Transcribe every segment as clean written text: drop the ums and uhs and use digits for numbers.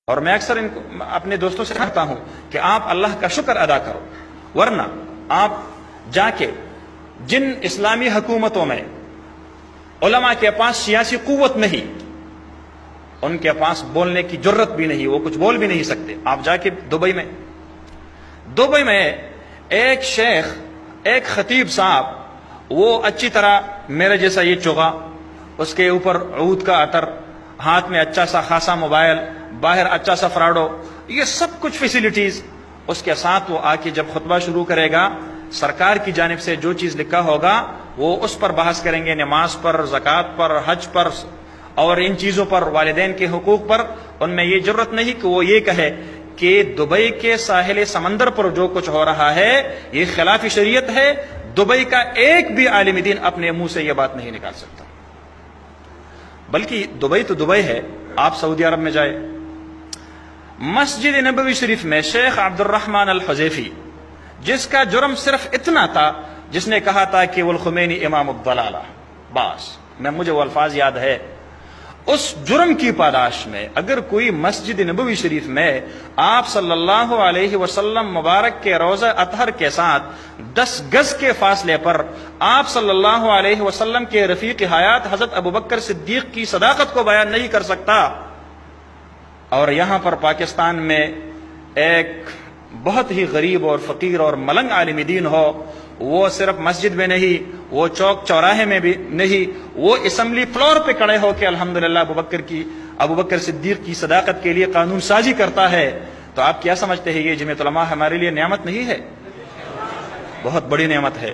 اور میں اکثر اپنے دوستوں سے کہتا ہوں کہ آپ اللہ کا شکر ادا کرو، ورنہ آپ جا کے جن اسلامی حکومتوں میں علماء کے پاس سیاسی قوت نہیں، ان کے پاس بولنے کی جرت بھی نہیں، وہ کچھ بول بھی نہیں سکتے، آپ جا کے دبئی میں ایک شیخ، ایک خطیب صاحب، وہ اچھی طرح میرے جیسا یہ چوغا، اس کے اوپر عود کا عطر، ہاتھ میں اچھا سا خاصا موبائل، باہر اچھا سا فراڈو، یہ سب کچھ فیسیلیٹیز، اس کے ساتھ وہ آ کے جب خطبہ شروع کرے گا، سرکار کی جانب سے جو چیز لکھا ہوگا وہ اس پر بحث کریں گے، نماز پر، زکوٰۃ پر، حج پر اور ان چیزوں پر، والدین کے حقوق پر۔ ان میں یہ جرت نہیں کہ وہ یہ کہے کہ دبئی کے ساحل سمندر پر جو کچھ ہو رہا ہے یہ خلاف شریعت ہے۔ دبئی کا ایک بھی عالم دین اپنے منہ سے یہ بات نہیں نکال سکتا، بلکہ دبئی تو دبئی ہے۔ آپ سعودی عرب میں جائے، مسجد نبوی شریف میں شیخ عبد الرحمن الحذیفی، جس کا جرم صرف اتنا تھا، جس نے کہا تھا کہ والخمینی امام الضلالہ، بس مجھے وہ الفاظ یاد ہے، اس جرم کی پاداش میں اگر کوئی مسجد نبوی شریف میں آپ صلی اللہ علیہ وسلم مبارک کے روضہ اطہر کے ساتھ 10 گز کے فاصلے پر آپ صلی اللہ علیہ وسلم کے رفیق حیات حضرت ابوبکر صدیق کی صداقت کو بیان نہیں کر سکتا، اور یہاں پر پاکستان میں ایک بہت ہی غریب اور فقیر اور ملنگ عالم دین ہو، وہ صرف مسجد میں نہیں، وہ چوک چوراہے میں بھی نہیں، وہ اسمبلی فلور پہ کھڑے ہو کے الحمدللہ ابوبکر صدیق کی صداقت کے لیے قانون سازی کرتا ہے، تو آپ کیا سمجھتے ہیں یہ جمعیت علماء ہمارے لیے نعمت نہیں ہے؟ بہت بڑی نعمت ہے۔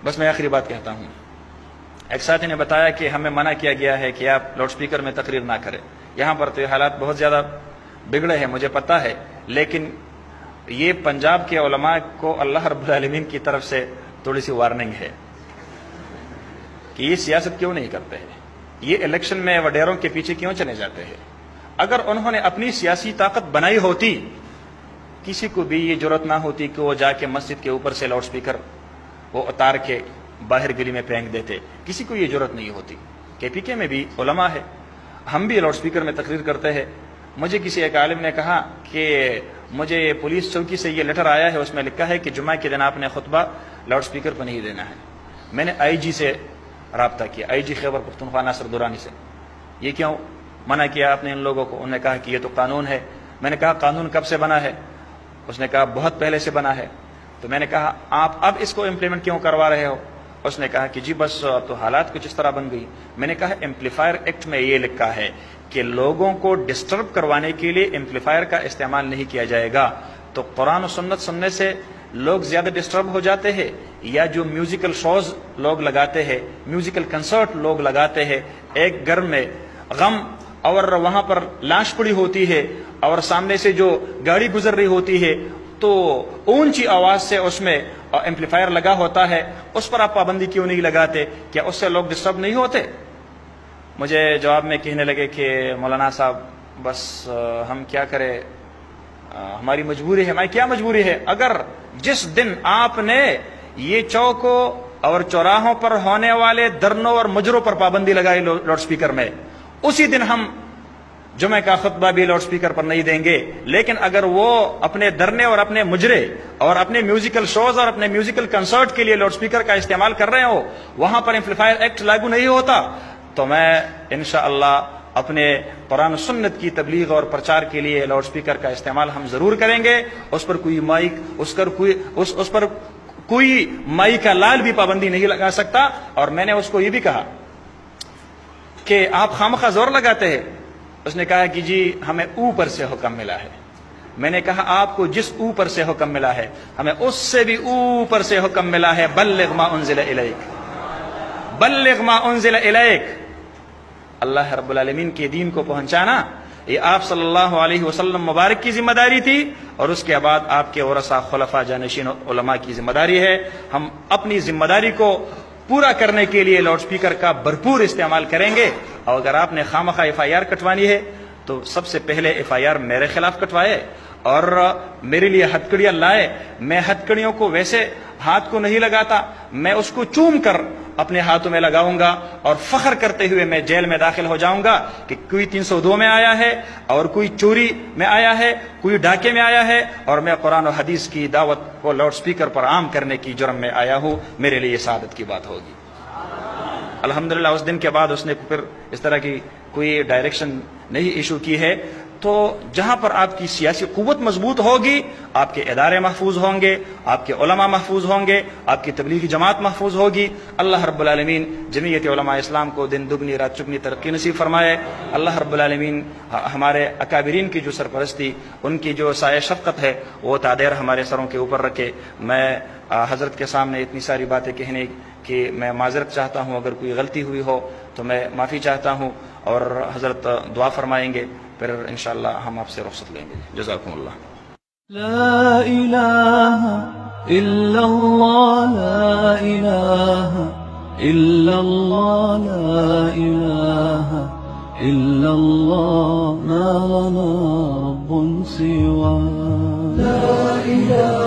بس میں آخری بات کہتا ہوں، ایک ساتھی نے بتایا کہ ہمیں منع کیا گیا ہے کہ آپ لاؤڈ سپیکر میں تقریر نہ کریں، یہاں پر تو یہ حالات بہت زیادہ بگڑے ہیں، مجھے پتہ ہے، لیکن یہ پنجاب کے علماء کو اللہ رب العالمین کی طرف سے تھوڑی سی وارننگ ہے کہ یہ سیاست کیوں نہیں کرتے ہیں، یہ الیکشن میں وڈیروں کے پیچھے کیوں چلے جاتے ہیں۔ اگر انہوں نے اپنی سیاسی طاقت بنائی ہوتی، کسی کو بھی یہ جرت نہ ہوتی کہ وہ جا کے مسجد کے اوپر سے لاؤڈ سپیکر وہ اتار کے باہر گلی میں پھینک دیتے، کسی کو یہ جرت نہیں ہوتی۔ KPK میں بھی علماء ہے، ہم بھی لاؤڈ سپیکر میں تقریر کرتے ہیں۔ مجھے کسی ایک عالم نے کہا کہ مجھے پولیس چوکی سے یہ لیٹر آیا ہے، اس میں لکھا ہے کہ جمعہ کے دن آپ نے خطبہ لاؤڈ سپیکر پر نہیں دینا ہے۔ میں نے IG سے رابطہ کیا، IG خیبر پختونخوا ناصر درانی سے، یہ کیوں منع کیا آپ نے ان لوگوں کو؟ انہوں نے کہا کہ یہ تو قانون ہے۔ میں نے کہا قانون کب سے بنا ہے؟ اس نے کہا بہت پہلے سے بنا ہے۔ تو میں نے کہا آپ اب اس کو امپلیمنٹ کیوں کروا رہے ہو؟ اس نے کہا کہ جی بس اب تو حالات کچھ اس طرح بن گئی۔ میں نے کہا ایمپلیفائر ایکٹ میں یہ لکھا ہے کہ لوگوں کو ڈسٹرب کروانے کے لیے ایمپلیفائر کا استعمال نہیں کیا جائے گا، تو قرآن و سنت سننے سے لوگ زیادہ ڈسٹرب ہو جاتے ہیں، یا جو میوزیکل شوز لوگ لگاتے ہیں، میوزیکل کنسرٹ لوگ لگاتے ہیں، ایک گھر میں غم اور وہاں پر لاش پڑی ہوتی ہے اور سامنے سے جو گاڑی گزر رہی ہوتی ہے تو اونچی آواز سے اس میں ایمپلیفائر لگا ہوتا ہے، اس پر آپ پابندی کیوں نہیں لگاتے؟ کیا اس سے لوگ ڈسٹرب نہیں ہوتے؟ مجھے جواب میں کہنے لگے کہ مولانا صاحب بس ہم کیا کریں، ہماری مجبوری ہے۔ میں کیا مجبوری ہے؟ اگر جس دن آپ نے یہ چوکوں اور چوراہوں پر ہونے والے دھرنوں اور مجروں پر پابندی لگائی لاؤڈ سپیکر میں، اسی دن ہم جمعہ کا خطبہ بھی لاؤڈ سپیکر پر نہیں دیں گے۔ لیکن اگر وہ اپنے دھرنے اور اپنے مجرے اور اپنے میوزیکل شوز اور اپنے میوزیکل کنسرٹ کے لیے لاؤڈ سپیکر کا استعمال کر رہے ہو، وہاں پر ایمپلیفائر ایکٹ لاگو نہیں ہوتا، تو میں انشاءاللہ اپنے قرآن و سنت کی تبلیغ اور پرچار کے لیے لاؤڈ سپیکر کا استعمال ہم ضرور کریں گے۔ اس پر کوئی مائک کا لال بھی پابندی نہیں لگا سکتا۔ اور میں نے اس کو یہ بھی کہا کہ آپ خامخواہ زور لگاتے ہیں۔ اس نے کہا کہ جی ہمیں اوپر سے حکم ملا ہے۔ میں نے کہا آپ کو جس اوپر سے حکم ملا ہے، ہمیں اس سے بھی اوپر سے حکم ملا ہے، بلغ ما انزل الیک، بلغ ما انزل الیک۔ اللہ رب العالمین کے دین کو پہنچانا یہ آپ صلی اللہ علیہ وسلم مبارک کی ذمہ داری تھی، اور اس کے بعد آپ کے ورثاء خلفاء جانشین علماء کی ذمہ داری ہے۔ ہم اپنی ذمہ داری کو پورا کرنے کے لیے لاؤڈ سپیکر کا بھرپور استعمال کریں گے۔ اور اگر آپ نے خامخواہ FIR کٹوانی ہے تو سب سے پہلے FIR میرے خلاف کٹوائے اور میرے لیے ہتھکڑیاں لائے۔ میں ہتھکڑیوں کو ویسے ہاتھ کو نہیں لگاتا، میں اس کو چوم کر اپنے ہاتھوں میں لگاؤں گا اور فخر کرتے ہوئے میں جیل میں داخل ہو جاؤں گا کہ کوئی 302 میں آیا ہے اور کوئی چوری میں آیا ہے، کوئی ڈاکے میں آیا ہے، اور میں قرآن و حدیث کی دعوت کو لاؤڈ سپیکر پر عام کرنے کی جرم میں آیا ہوں، میرے لیے سعادت کی بات ہوگی۔ الحمدللہ اس دن کے بعد اس نے پھر اس طرح کی کوئی ڈائریکشن نہیں ایشو کی ہے۔ تو جہاں پر آپ کی سیاسی قوت مضبوط ہوگی، آپ کے ادارے محفوظ ہوں گے، آپ کے علماء محفوظ ہوں گے، آپ کی تبلیغی جماعت محفوظ ہوگی۔ اللہ رب العالمین جمعیت علماء اسلام کو دن دگنی رات چگنی ترقی نصیب فرمائے۔ اللہ رب العالمین ہمارے اکابرین کی جو سرپرستی، ان کی جو سایہ شفقت ہے، وہ تادیر ہمارے سروں کے اوپر رکھے۔ میں حضرت کے سامنے اتنی ساری باتیں کہنے کہ میں معذرت چاہتا ہوں، اگر کوئی غلطی ہوئی ہو تو میں معافی چاہتا ہوں، اور حضرت دعا فرمائیں گے، پھر انشاءاللہ ہم آپ سے رخصت لیں گے۔ جزاکم اللہ۔ لا إله إلا الله، لا إله إلا الله، لا إله إلا الله، ما لنا رب سواه، لا إله